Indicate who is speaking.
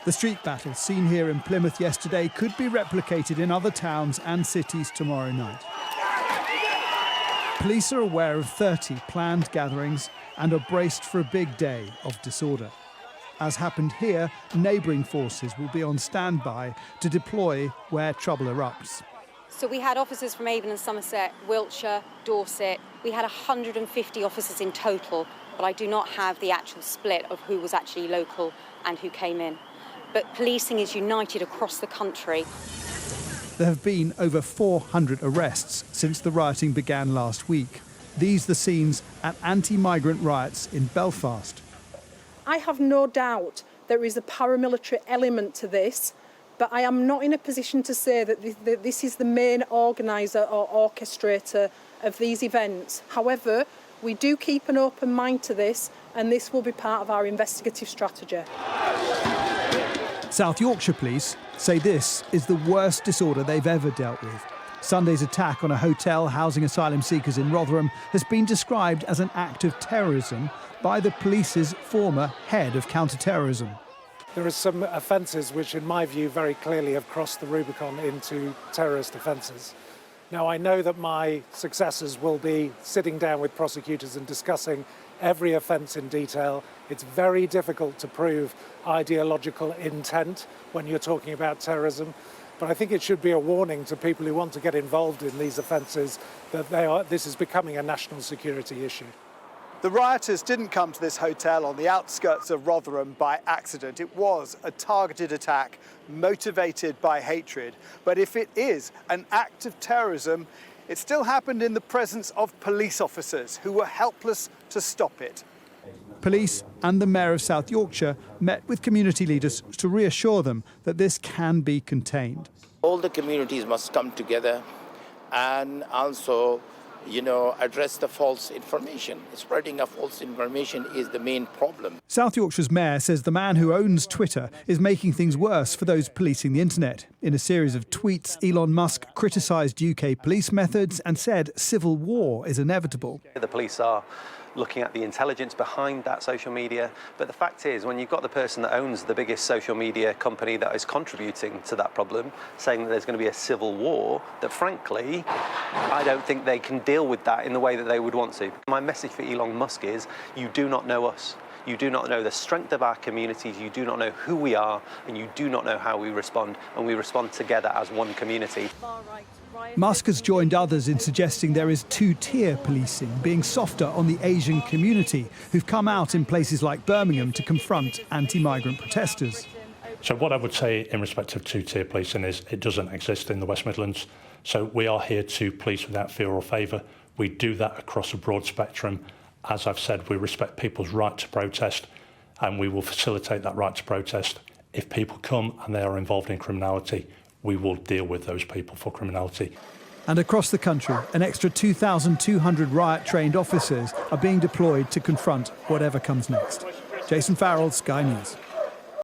Speaker 1: The street battle seen here in Plymouth yesterday could be replicated in other towns and cities tomorrow night. Police are aware of 30 planned gatherings and are braced for a big day of disorder. As happened here, neighbouring forces will be on standby to deploy where trouble erupts.
Speaker 2: So we had officers from Avon and Somerset, Wiltshire, Dorset. We had 150 officers in total, but I do not have the actual split of who was actually local and who came in. But policing is united across the country.
Speaker 1: There have been over 400 arrests since the rioting began last week. These the scenes at anti-migrant riots in Belfast.
Speaker 3: I have no doubt there is a paramilitary element to this, but I am not in a position to say that this is the main organiser or orchestrator of these events. However, we do keep an open mind to this, and this will be part of our investigative strategy.
Speaker 1: South Yorkshire Police say this is the worst disorder they've ever dealt with. Sunday's attack on a hotel housing asylum seekers in Rotherham has been described as an act of terrorism by the police's former head of counter-terrorism.
Speaker 4: There are some offences which, in my view, very clearly have crossed the Rubicon into terrorist offences. Now, I know that my successors will be sitting down with prosecutors and discussing every offence in detail. It's very difficult to prove ideological intent when you're talking about terrorism. But I think it should be a warning to people who want to get involved in these offences that this is becoming a national security issue.
Speaker 5: The rioters didn't come to this hotel on the outskirts of Rotherham by accident. It was a targeted attack motivated by hatred. But if it is an act of terrorism, it still happened in the presence of police officers who were helpless to stop it.
Speaker 1: Police and the Mayor of South Yorkshire met with community leaders to reassure them that this can be contained.
Speaker 6: All the communities must come together and also, address the false information. Spreading of false information is the main problem.
Speaker 1: South Yorkshire's mayor says the man who owns Twitter is making things worse for those policing the internet. In a series of tweets, Elon Musk criticised UK police methods and said civil war is inevitable.
Speaker 7: The police are looking at the intelligence behind that social media, but the fact is, when you've got the person that owns the biggest social media company that is contributing to that problem saying that there's going to be a civil war, that frankly I don't think they can deal with that in the way that they would want to. My message for Elon Musk is, you do not know us. You do not know the strength of our communities, you do not know who we are, and you do not know how we respond, and we respond together as one community.
Speaker 1: Musk has joined others in suggesting there is two-tier policing, being softer on the Asian community, who've come out in places like Birmingham to confront anti-migrant protesters.
Speaker 8: So what I would say in respect of two-tier policing is it doesn't exist in the West Midlands. So we are here to police without fear or favour. We do that across a broad spectrum. As I've said, we respect people's right to protest, and we will facilitate that right to protest. If people come and they are involved in criminality, we will deal with those people for criminality.
Speaker 1: And across the country, an extra 2,200 riot-trained officers are being deployed to confront whatever comes next. Jason Farrell, Sky News.